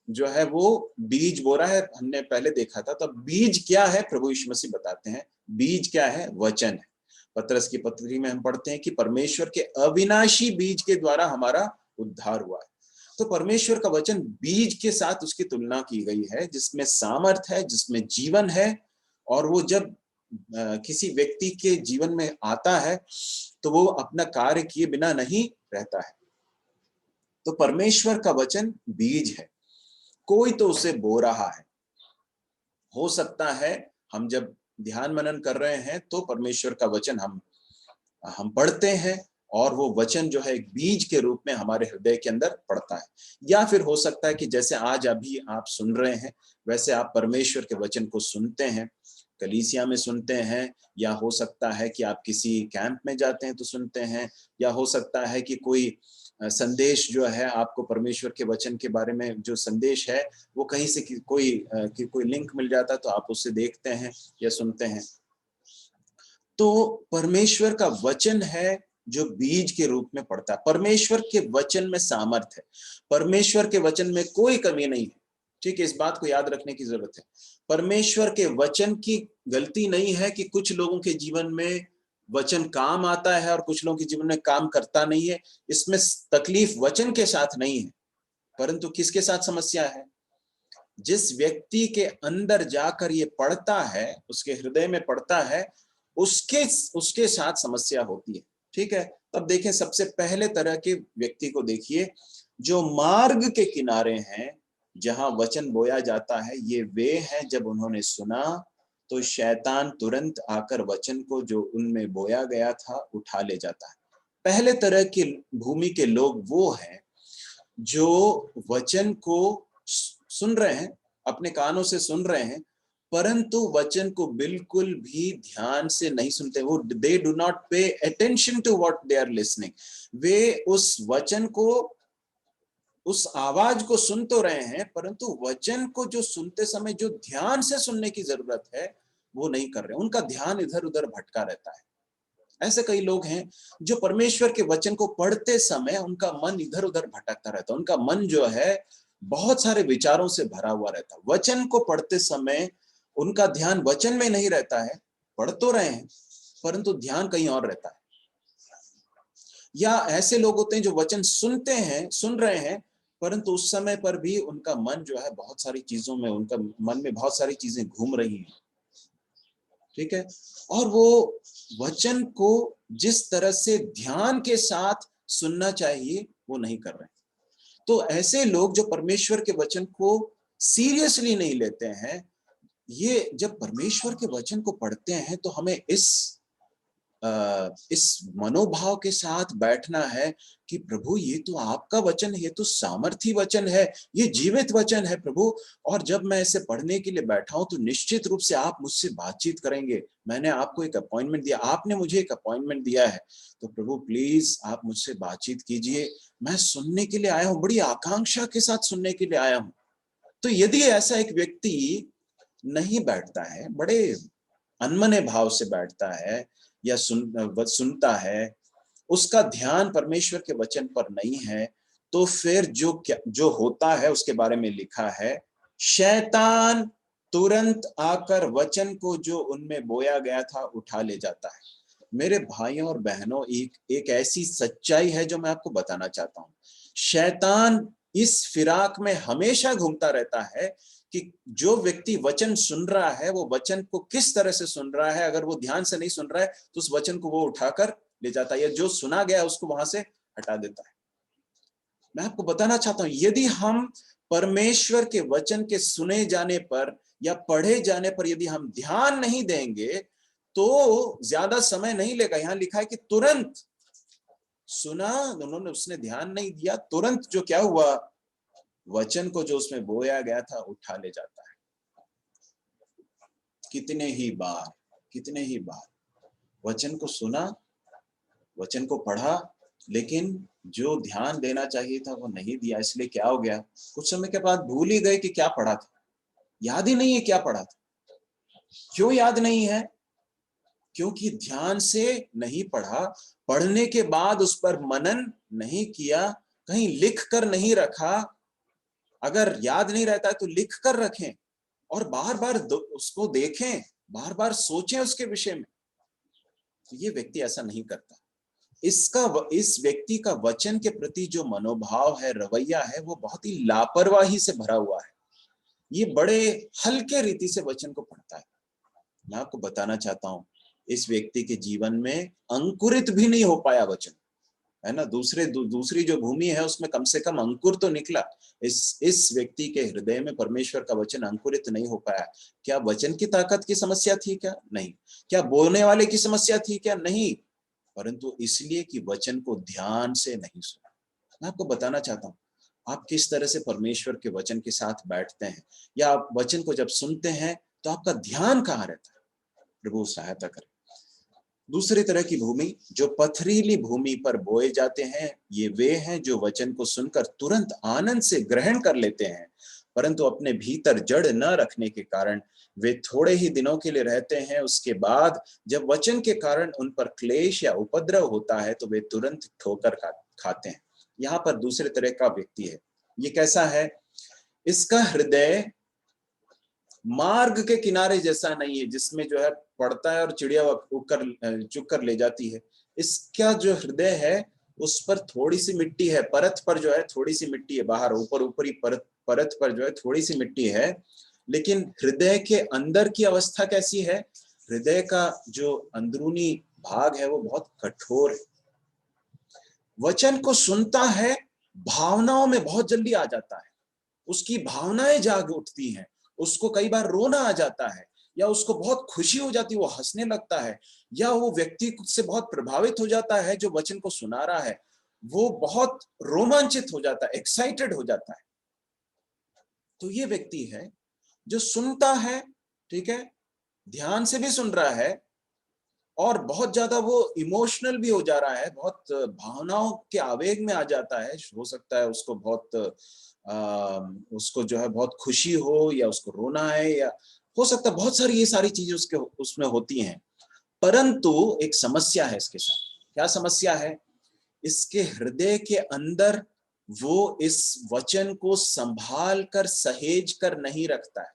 S3: जो है वो बीज बो रहा है। हमने पहले देखा था, तो बीज क्या है प्रभु यीशु मसीह बताते हैं। बीज क्या है? वचन है। पतरस की पत्री में हम पढ़ते हैं कि परमेश्वर के अविनाशी बीज के द्वारा हमारा उद्धार हुआ है। तो परमेश्वर का वचन बीज के साथ उसकी तुलना की गई है, जिसमें सामर्थ है, जिसमें जीवन है, और वो जब किसी व्यक्ति के जीवन में आता है तो वो अपना कार्य किए बिना नहीं रहता है। तो परमेश्वर का वचन बीज है, कोई तो उसे बो रहा है। हो सकता है हम जब ध्यान मनन कर रहे हैं तो परमेश्वर का वचन हम पढ़ते हैं, और वो वचन जो है एक बीज के रूप में हमारे हृदय के अंदर पड़ता है। या फिर हो सकता है कि जैसे आज अभी आप सुन रहे हैं, वैसे आप परमेश्वर के वचन को सुनते हैं, कलीसिया में सुनते हैं, या हो सकता है कि आप किसी कैंप में जाते हैं तो सुनते हैं, या हो सकता है कि कोई संदेश जो है आपको परमेश्वर के वचन के बारे में जो संदेश है वो कहीं से कोई लिंक मिल जाता है तो आप उससे देखते हैं या सुनते हैं। तो परमेश्वर का वचन है जो बीज के रूप में पड़ता है। परमेश्वर के वचन में सामर्थ है, परमेश्वर के वचन में कोई कमी नहीं है। ठीक है, इस बात को याद रखने की जरूरत है। परमेश्वर के वचन की गलती नहीं है कि कुछ लोगों के जीवन में वचन काम आता है और कुछ लोगों के जीवन में काम करता नहीं है। इसमें तकलीफ वचन के साथ नहीं है, परंतु किसके साथ समस्या है? जिस व्यक्ति के अंदर जाकर ये पड़ता है, उसके हृदय में पड़ता है, उसके साथ समस्या होती है। ठीक है, तब देखें, सबसे पहले तरह के व्यक्ति को देखिए, जो मार्ग के किनारे हैं जहां वचन बोया जाता है। ये वे हैं जब उन्होंने सुना तो शैतान तुरंत आकर वचन को जो उनमें बोया गया था उठा ले जाता है। पहले तरह की भूमि के लोग वो हैं जो वचन को सुन रहे हैं, अपने कानों से सुन रहे हैं, परंतु वचन को बिल्कुल भी ध्यान से नहीं सुनते। वो they do not pay attention to what they are listening. वे उस वचन को, उस आवाज को सुन तो रहे हैं, परंतु वचन को जो सुनते समय जो ध्यान से सुनने की जरूरत है वो नहीं कर रहे। उनका ध्यान इधर उधर भटका रहता है। ऐसे कई लोग हैं जो परमेश्वर के वचन को पढ़ते समय उनका मन इधर उधर भटकता रहता है। उनका मन जो है बहुत सारे विचारों से भरा हुआ रहता है। वचन को पढ़ते समय उनका ध्यान वचन में नहीं रहता है। पढ़ तो रहे हैं परंतु ध्यान कहीं और रहता है। या ऐसे लोग होते हैं जो वचन सुनते हैं, सुन रहे हैं, परंतु उस समय पर भी उनका मन जो है बहुत सारी चीजों में, उनका मन में बहुत सारी चीजें घूम रही हैं। ठीक है, और वो वचन को जिस तरह से ध्यान के साथ सुनना चाहिए वो नहीं कर रहे। तो ऐसे लोग जो परमेश्वर के वचन को सीरियसली नहीं लेते हैं, ये जब परमेश्वर के वचन को पढ़ते हैं तो हमें इस मनोभाव के साथ बैठना है कि प्रभु ये तो आपका वचन है, ये तो सामर्थी वचन है, ये जीवित वचन है प्रभु, और जब मैं इसे पढ़ने के लिए बैठा हूं तो निश्चित रूप से आप मुझसे बातचीत करेंगे। मैंने आपको एक अपॉइंटमेंट दिया, आपने मुझे एक अपॉइंटमेंट दिया है, तो प्रभु प्लीज आप मुझसे बातचीत कीजिए। मैं सुनने के लिए आया हूं, बड़ी आकांक्षा के साथ सुनने के लिए आया हूं। तो यदि ऐसा एक व्यक्ति नहीं बैठता है, बड़े अनमने भाव से बैठता है, या सुनता है, उसका ध्यान परमेश्वर के वचन पर नहीं है, तो फिर जो होता है उसके बारे में लिखा है, शैतान तुरंत आकर वचन को जो उनमें बोया गया था उठा ले जाता है। मेरे भाइयों और बहनों, एक ऐसी सच्चाई है जो मैं आपको बताना चाहता हूँ। शैतान इस फिराक में हमेशा घूमता रहता है कि जो व्यक्ति वचन सुन रहा है वो वचन को किस तरह से सुन रहा है। अगर वो ध्यान से नहीं सुन रहा है तो उस वचन को वो उठाकर ले जाता है, या जो सुना गया उसको वहां से हटा देता है। मैं आपको बताना चाहता हूं, यदि हम परमेश्वर के वचन के सुने जाने पर या पढ़े जाने पर यदि हम ध्यान नहीं देंगे तो ज्यादा समय नहीं लेगा। यहां लिखा है कि तुरंत सुना, उन्होंने उसने ध्यान नहीं दिया, तुरंत जो क्या हुआ, वचन को जो उसमें बोया गया था उठा ले जाता है। कितने ही बार वचन को सुना, वचन को पढ़ा, लेकिन जो ध्यान देना चाहिए था वो नहीं दिया। इसलिए क्या हो गया, कुछ समय के बाद भूल ही गए कि क्या पढ़ा था, याद ही नहीं है क्या पढ़ा था। क्यों याद नहीं है? क्योंकि ध्यान से नहीं पढ़ा, पढ़ने के बाद उस पर मनन नहीं किया, कहीं लिख कर नहीं रखा। अगर याद नहीं रहता है तो लिख कर रखें और बार बार उसको देखें, बार बार सोचें उसके विषय में। तो ये व्यक्ति ऐसा नहीं करता। इस व्यक्ति का वचन के प्रति जो मनोभाव है, रवैया है, वो बहुत ही लापरवाही से भरा हुआ है। ये बड़े हल्के रीति से वचन को पढ़ता है। मैं आपको बताना चाहता हूं, इस व्यक्ति के जीवन में अंकुरित भी नहीं हो पाया वचन, है ना। दूसरी जो भूमि है उसमें कम से कम अंकुर तो निकला। इस व्यक्ति के हृदय में परमेश्वर का वचन अंकुरित नहीं हो पाया। क्या वचन की ताकत की समस्या थी क्या? नहीं। क्या बोलने वाले की समस्या थी क्या? नहीं। परंतु इसलिए कि वचन को ध्यान से नहीं सुना। मैं आपको बताना चाहता हूं, आप किस तरह से परमेश्वर के वचन के साथ बैठते हैं, या आप वचन को जब सुनते हैं तो आपका ध्यान कहाँ रहता है? प्रभु सहायता करे। दूसरी तरह की भूमि जो पथरीली भूमि पर बोए जाते हैं, ये वे हैं जो वचन को सुनकर तुरंत आनंद से ग्रहण कर लेते हैं, परंतु अपने भीतर जड़ न रखने के कारण वे थोड़े ही दिनों के लिए रहते हैं। उसके बाद जब वचन के कारण उन पर क्लेश या उपद्रव होता है तो वे तुरंत ठोकर खाते हैं। यहाँ पर दूसरे तरह का व्यक्ति है। ये कैसा है? इसका हृदय मार्ग के किनारे जैसा नहीं है, जिसमें जो है पड़ता है और चिड़िया चुग कर ले जाती है। इसका जो हृदय है उस पर थोड़ी सी मिट्टी है, परत पर जो है थोड़ी सी मिट्टी है, बाहर ऊपरी परत पर जो है थोड़ी सी मिट्टी है, लेकिन हृदय के अंदर की अवस्था कैसी है? हृदय का जो अंदरूनी भाग है वो बहुत कठोर है। वचन को सुनता है, भावनाओं में बहुत जल्दी आ जाता है, उसकी भावनाएं जाग उठती हैं, उसको कई बार रोना आ जाता है, या उसको बहुत खुशी हो जाती है, वो हंसने लगता है, या वो व्यक्ति से बहुत प्रभावित हो जाता है जो वचन को सुना रहा है, वो बहुत रोमांचित हो जाता है, एक्साइटेड हो जाता है। तो ये व्यक्ति है जो सुनता है, ठीक है, ध्यान से भी सुन रहा है, और बहुत ज्यादा वो इमोशनल भी हो जा रहा है, बहुत भावनाओं के आवेग में आ जाता है। हो सकता है उसको उसको जो है बहुत खुशी हो, या उसको रोना है, या हो सकता है बहुत सारी ये सारी चीजें उसमें होती हैं। परंतु एक समस्या है इसके साथ। क्या समस्या है? इसके हृदय के अंदर वो इस वचन को संभाल कर सहेज कर नहीं रखता है।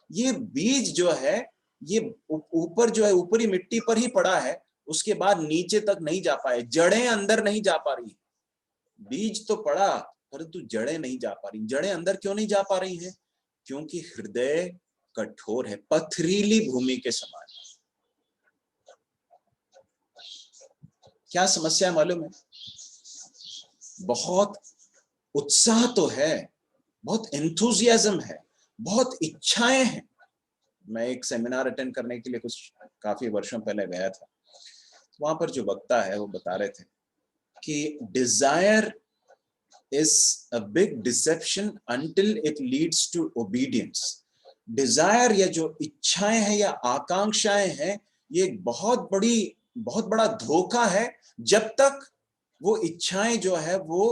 S3: ये बीज जो है ये ऊपर जो है ऊपरी मिट्टी पर ही पड़ा है, उसके बाद नीचे तक नहीं जा पाए, जड़ें अंदर नहीं जा पा रही। बीज तो पड़ा परंतु जड़ें नहीं जा पा रही। जड़ें अंदर क्यों नहीं जा पा रही हैं? क्योंकि हृदय कठोर है, पथरीली भूमि के समान। क्या समस्या है मालूम है? बहुत उत्साह तो है, बहुत एंथुजियाज्म है, बहुत इच्छाएं हैं। मैं एक सेमिनार अटेंड करने के लिए काफी वर्षों पहले गया था। वहां पर जो वक्ता है वो बता रहे थे कि desire is a big deception until it leads to obedience. Desire या जो इच्छाएं हैं या आकांक्षाएं हैं, ये बहुत बड़ा धोखा है जब तक वो इच्छाएं जो है वो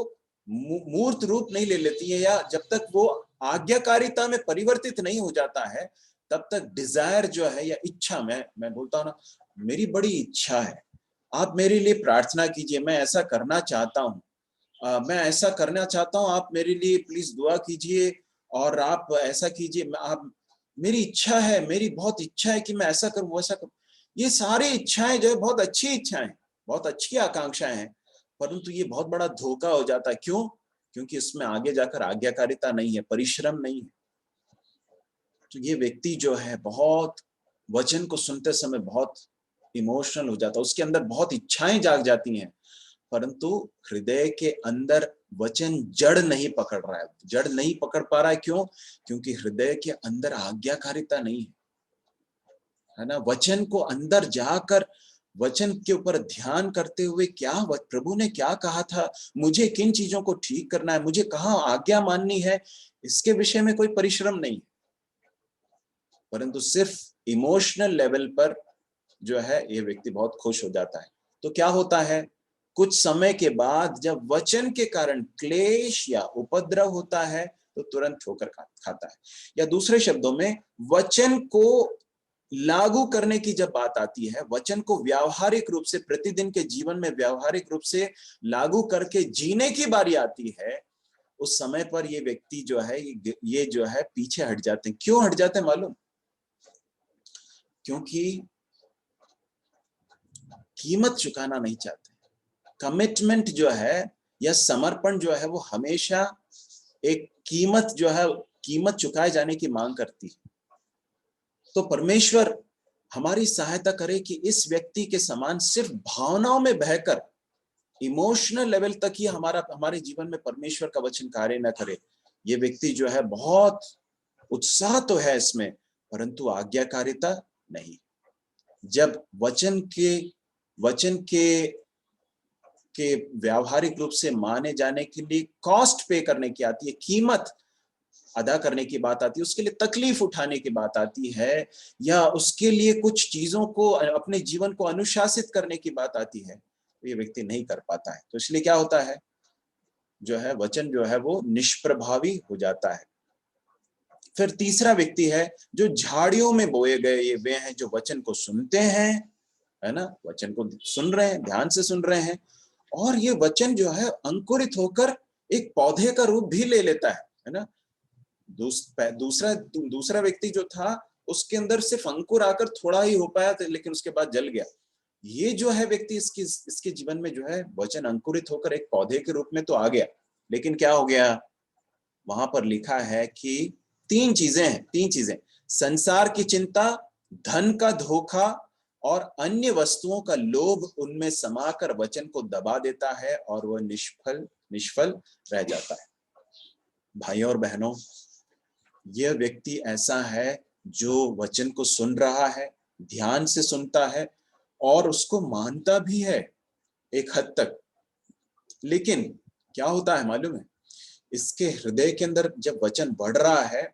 S3: मूर्त रूप नहीं ले लेती है, या जब तक वो आज्ञाकारिता में परिवर्तित नहीं हो जाता है, तब तक डिजायर जो है या इच्छा, मैं बोलता हूं ना, मेरी बड़ी इच्छा है, आप मेरे लिए प्रार्थना कीजिए, मैं ऐसा करना चाहता हूँ, मैं ऐसा करना चाहता हूँ, आप मेरे लिए प्लीज दुआ कीजिए और आप ऐसा कीजिए, आप, मेरी इच्छा है, मेरी बहुत इच्छा है कि मैं ऐसा करूँ वैसा करूँ। ये सारी इच्छाएं जो है बहुत अच्छी इच्छाएं, बहुत अच्छी आकांक्षाएं हैं, परंतु ये बहुत बड़ा धोखा हो जाता है। क्यों? क्योंकि इसमें आगे जाकर आज्ञाकारिता नहीं है, परिश्रम नहीं है। तो ये व्यक्ति जो है बहुत वचन को सुनते समय बहुत इमोशनल हो जाता है, उसके अंदर बहुत इच्छाएं जाग जाती हैं, परंतु हृदय के अंदर वचन जड़ नहीं पकड़ रहा है, जड़ नहीं पकड़ पा रहा है। क्यों? क्योंकि हृदय के अंदर आज्ञाकारिता नहीं है ना। वचन को अंदर जाकर वचन के ऊपर ध्यान करते हुए, क्या प्रभु ने क्या कहा था, मुझे किन चीजों को ठीक करना है, मुझे कहाँ आज्ञा माननी है, इसके विषय में कोई परिश्रम नहीं, परंतु सिर्फ इमोशनल लेवल पर जो है ये व्यक्ति बहुत खुश हो जाता है। तो क्या होता है, कुछ समय के बाद जब वचन के कारण क्लेश या उपद्रव होता है तो तुरंत ठोकर खाता है। या दूसरे शब्दों में, वचन को लागू करने की जब बात आती है, वचन को व्यावहारिक रूप से प्रतिदिन के जीवन में व्यावहारिक रूप से लागू करके जीने की बारी आती है, उस समय पर ये व्यक्ति जो है ये जो है पीछे हट जाते हैं। क्यों हट जाते हैं मालूम? क्योंकि कीमत चुकाना नहीं चाहते। कमिटमेंट जो है या समर्पण जो है वो हमेशा एक कीमत जो है, कीमत चुकाए जाने की मांग करती है। तो परमेश्वर हमारी सहायता करे कि इस व्यक्ति के समान सिर्फ भावनाओं में बहकर इमोशनल लेवल तक ही हमारे जीवन में परमेश्वर का वचन कार्य न करे। ये व्यक्ति जो है बहुत उत्साह तो है इसमें, परंतु आज्ञाकारिता नहीं। जब वचन के व्यावहारिक रूप से माने जाने के लिए कॉस्ट पे करने की आती है, कीमत अदा करने की बात आती है, उसके लिए तकलीफ उठाने की बात आती है, या उसके लिए कुछ चीजों को, अपने जीवन को अनुशासित करने की बात आती है, तो ये व्यक्ति नहीं कर पाता है। तो इसलिए क्या होता है, जो है वचन जो है वो निष्प्रभावी हो जाता है। फिर तीसरा व्यक्ति है जो झाड़ियों में बोए गए, ये वे हैं जो वचन को सुनते हैं, है ना, वचन को सुन रहे हैं, ध्यान से सुन रहे हैं, और ये वचन जो है अंकुरित होकर एक पौधे का रूप भी ले लेता है ना। दूसरा व्यक्ति जो था, उसके अंदर सिर्फ अंकुर आकर थोड़ा ही हो पाया था, लेकिन उसके बाद जल गया। ये जो है व्यक्ति, इसके जीवन में जो है वचन अंकुरित होकर एक पौधे के रूप में तो आ गया, लेकिन क्या हो गया, वहां पर लिखा है कि तीन चीजें, संसार की चिंता, धन का धोखा और अन्य वस्तुओं का लोभ उनमें समाकर वचन को दबा देता है और वह निष्फल रह जाता है। भाइयों और बहनों, यह व्यक्ति ऐसा है जो वचन को सुन रहा है, ध्यान से सुनता है और उसको मानता भी है एक हद तक, लेकिन क्या होता है मालूम है, इसके हृदय के अंदर जब वचन बढ़ रहा है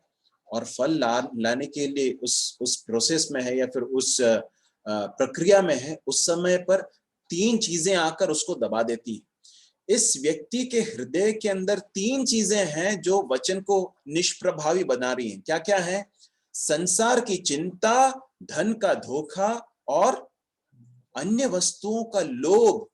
S3: और फल लाने के लिए उस प्रोसेस में है या फिर उस प्रक्रिया में है, उस समय पर तीन चीजें आकर उसको दबा देती हैं। इस व्यक्ति के हृदय के अंदर तीन चीजें हैं जो वचन को निष्प्रभावी बना रही हैं। क्या क्या है? संसार की चिंता, धन का धोखा और अन्य वस्तुओं का लोभ,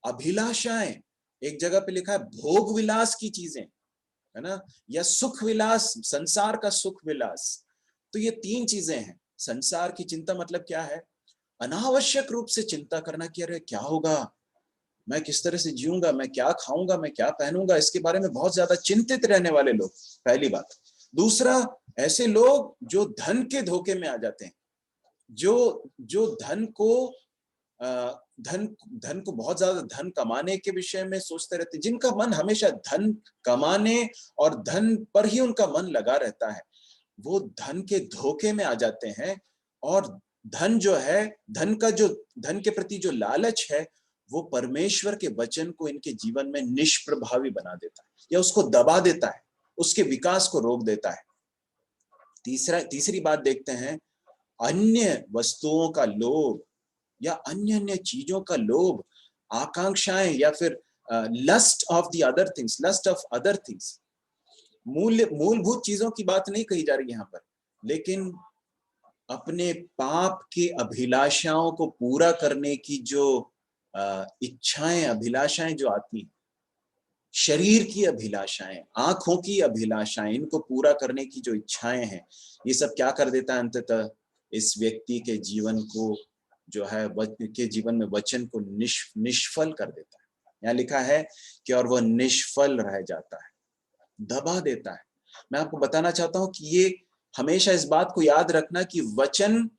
S3: अभिलाषाएं। एक जगह पे लिखा है भोग विलास की चीजें, है ना, या सुख विलास, संसार का सुख विलास। तो ये तीन चीजें हैं। संसार की चिंता मतलब क्या है? अनावश्यक रूप से चिंता करना कि अरे क्या होगा, मैं किस तरह से जीऊंगा, मैं क्या खाऊंगा, मैं क्या पहनूंगा, इसके बारे में बहुत ज्यादा चिंतित रहने वाले लोग, पहली बात। दूसरा, ऐसे लोग जो धन के धोखे में आ जाते हैं, जो धन को बहुत ज्यादा धन कमाने के विषय में सोचते रहते हैं, जिनका मन हमेशा धन कमाने और धन पर ही उनका मन लगा रहता है, वो धन के धोखे में आ जाते हैं। और धन जो है, धन के प्रति जो लालच है, वो परमेश्वर के वचन को इनके जीवन में निष्प्रभावी बना देता है या उसको दबा देता है, उसके विकास को रोक देता है। तीसरी बात देखते हैं, अन्य वस्तुओं का लोभ या अन्य चीजों का लोभ, आकांक्षाएं या फिर लस्ट ऑफ अदर थिंग्स। मूलभूत चीजों की बात नहीं कही जा रही यहां पर, लेकिन अपने पाप की अभिलाषाओं को पूरा करने की जो इच्छाएं, अभिलाषाएं जो आती हैं, शरीर की अभिलाषाएं, आंखों की अभिलाषाएं, इनको पूरा करने की जो इच्छाएं हैं, ये सब क्या कर देता है अंततः इस व्यक्ति के जीवन को जो है के जीवन में वचन को निष्फल कर देता है। यहाँ लिखा है कि और वह निष्फल रह जाता है, दबा देता है। मैं आपको बताना चाहता हूं कि ये हमेशा इस बात को याद रखना कि वचन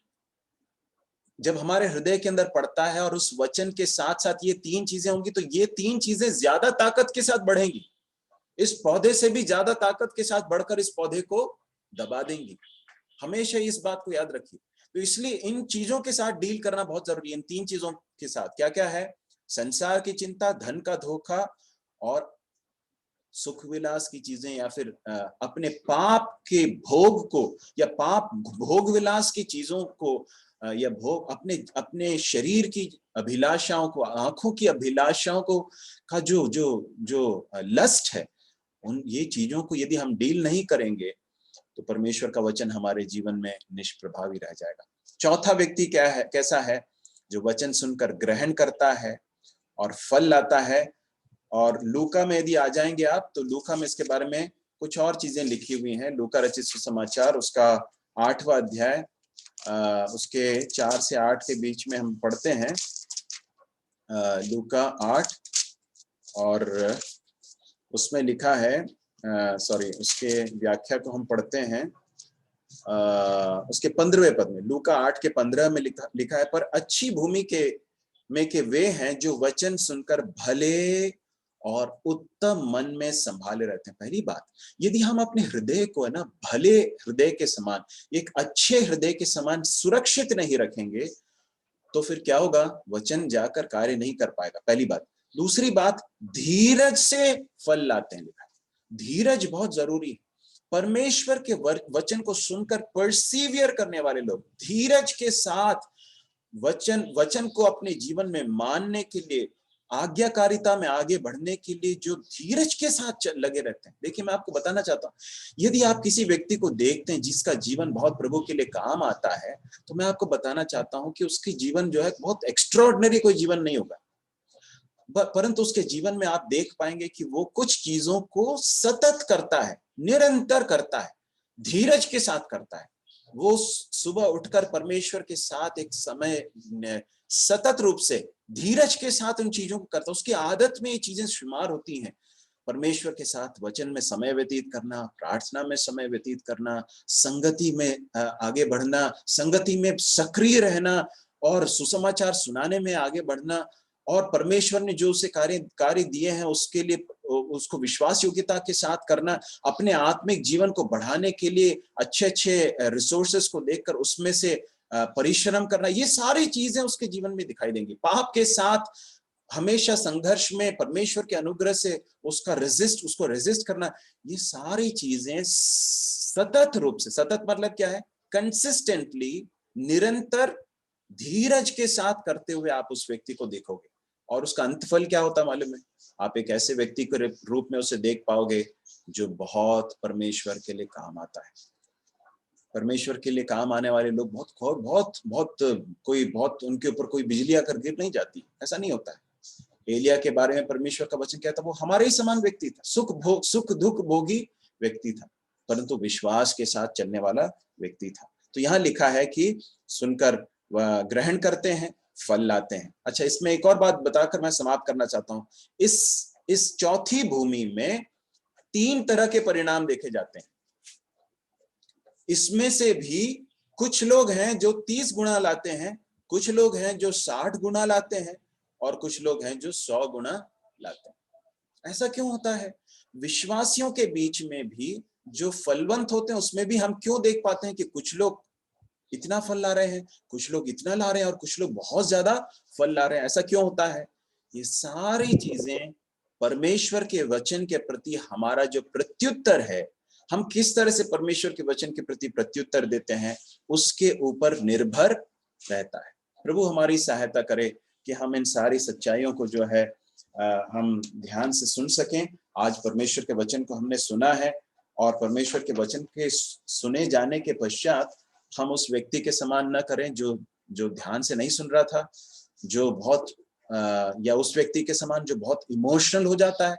S3: जब हमारे हृदय के अंदर पड़ता है और उस वचन के साथ साथ ये तीन चीजें होंगी, तो ये तीन चीजें ज्यादा ताकत के साथ बढ़ेंगी, इस पौधे से भी ज्यादा ताकत के साथ बढ़कर इस पौधे को दबा देंगी। हमेशा इस बात को याद रखिए। तो इसलिए इन चीजों के साथ डील करना बहुत जरूरी है। इन तीन चीजों के साथ क्या क्या है? संसार की चिंता, धन का धोखा और सुख विलास की चीजें, या फिर अपने पाप के भोग को या पाप भोग विलास की चीजों को या भोग अपने शरीर की अभिलाषाओं को, आंखों की अभिलाषाओं को का जो जो जो लस्ट है, उन ये चीजों को यदि हम डील नहीं करेंगे तो परमेश्वर का वचन हमारे जीवन में निष्प्रभावी रह जाएगा। चौथा व्यक्ति क्या है, कैसा है? जो वचन सुनकर ग्रहण करता है और फल लाता है। और लूका में यदि आ जाएंगे आप, तो लूका में इसके बारे में कुछ और चीजें लिखी हुई हैं। लूका रचित सुसमाचार उसका 8वां अध्याय उसके 4 से 8 के बीच में हम पढ़ते हैं। लूका 8 और उसमें लिखा है, सॉरी उसके व्याख्या को हम पढ़ते हैं उसके 15वें पद में। लूका 8 के 15 में लिखा है, पर अच्छी भूमि के वे हैं जो वचन सुनकर भले और उत्तम मन में संभाले रहते हैं। पहली बात, यदि हम अपने हृदय को है ना भले हृदय के समान, एक अच्छे हृदय के समान सुरक्षित नहीं रखेंगे, तो फिर क्या होगा? वचन जाकर कार्य नहीं कर पाएगा, पहली बात। दूसरी बात, धीरज से फल लाते हैं, लिखा है। धीरज बहुत जरूरी है। परमेश्वर के वचन को सुनकर परसीवियर करने वाले लोग, धीरज के साथ वचन को अपने जीवन में मानने के लिए, आज्ञाकारिता में आगे बढ़ने के लिए जो धीरज के साथ लगे रहते हैं। देखिए, मैं आपको बताना चाहता हूं, यदि आप किसी व्यक्ति को देखते हैं जिसका जीवन बहुत प्रभु के लिए काम आता है, तो मैं आपको बताना चाहता हूं कि उसकी जीवन जो है बहुत एक्स्ट्राऑर्डिनरी कोई जीवन नहीं होगा, परंतु उसके जीवन में आप देख पाएंगे कि वो कुछ चीजों को सतत करता है, निरंतर करता है, धीरज के साथ करता है। वो सुबह उठकर परमेश्वर के साथ एक समय सतत रूप से धीरज के साथ उन चीजों को करता है। उसकी आदत में ये चीजें शुमार होती हैं। परमेश्वर के साथ वचन में समय व्यतीत करना, प्रार्थना में समय व्यतीत करना, संगति में आगे बढ़ना, संगति में सक्रिय रहना और सुसमाचार सुनाने में आगे बढ़ना, और परमेश्वर ने जो उसे कार्य दिए हैं उसके लिए उसको विश्वास योग्यता के साथ करना, अपने आत्मिक जीवन को बढ़ाने के लिए अच्छे रिसोर्सेस को देखकर उसमें से परिश्रम करना, ये सारी चीजें उसके जीवन में दिखाई देंगी। पाप के साथ हमेशा संघर्ष में परमेश्वर के अनुग्रह से उसको रेजिस्ट करना, ये सारी चीजें सतत रूप से, सतत मतलब क्या है? कंसिस्टेंटली, निरंतर धीरज के साथ करते हुए आप उस व्यक्ति को देखोगे, और उसका अंतफल क्या होता मालूम है? आप एक ऐसे व्यक्ति के रूप में उसे देख पाओगे जो बहुत परमेश्वर के लिए काम आता है। परमेश्वर के लिए काम आने वाले लोग बहुत उनके ऊपर कोई बिजली आकर गिर नहीं जाती, ऐसा नहीं होता है। एलिया के बारे में परमेश्वर का वचन क्या था? वो हमारे ही समान व्यक्ति था, सुख दुख भोगी व्यक्ति था, परंतु विश्वास के साथ चलने वाला व्यक्ति था। तो यहाँ लिखा है कि सुनकर वह ग्रहण करते हैं, फल लाते हैं। अच्छा, इसमें एक और बात बताकर मैं समाप्त करना चाहता हूं। इस चौथी भूमि में 3 तरह के परिणाम देखे जाते हैं। इसमें से भी कुछ लोग हैं जो 30 गुना लाते हैं, कुछ लोग हैं जो 60 गुना लाते हैं, और कुछ लोग हैं जो 100 गुना लाते हैं। ऐसा क्यों होता है? विश्वासियों के बीच में भी जो फलवंत होते हैं उसमें भी हम क्यों देख पाते हैं कि कुछ लोग इतना फल ला रहे हैं, कुछ लोग इतना ला रहे हैं, और कुछ लोग बहुत ज्यादा फल ला रहे हैं? ऐसा क्यों होता है? ये सारी चीजें परमेश्वर के वचन के प्रति हमारा जो प्रत्युत्तर है, हम किस तरह से परमेश्वर के वचन के प्रति प्रत्युत्तर देते हैं, उसके ऊपर निर्भर रहता है। प्रभु हमारी सहायता करे कि हम इन सारी सच्चाइयों को जो है हम ध्यान से सुन सकें। आज परमेश्वर के वचन को हमने सुना है, और परमेश्वर के वचन के सुने जाने के पश्चात हम उस व्यक्ति के समान न करें जो ध्यान से नहीं सुन रहा था, जो बहुत या उस व्यक्ति के समान जो बहुत इमोशनल हो जाता है,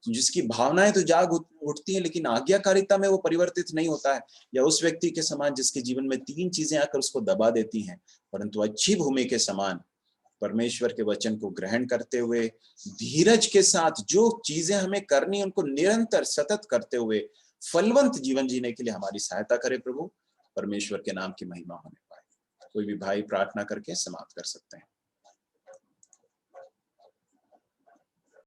S3: जिसकी भावनाएं तो जाग उठती हैं लेकिन आज्ञाकारिता में वो परिवर्तित नहीं होता है, या उस व्यक्ति के समान जिसके जीवन में 3 चीजें आकर उसको दबा देती हैं, परंतु अच्छी भूमि के समान परमेश्वर के वचन को ग्रहण करते हुए धीरज के साथ जो चीजें हमें करनी उनको निरंतर सतत करते हुए फलवंत जीवन जीने के लिए हमारी सहायता करे प्रभु। परमेश्वर के नाम की महिमा होने पाए। कोई भी भाई प्रार्थना करके समाप्त कर सकते हैं।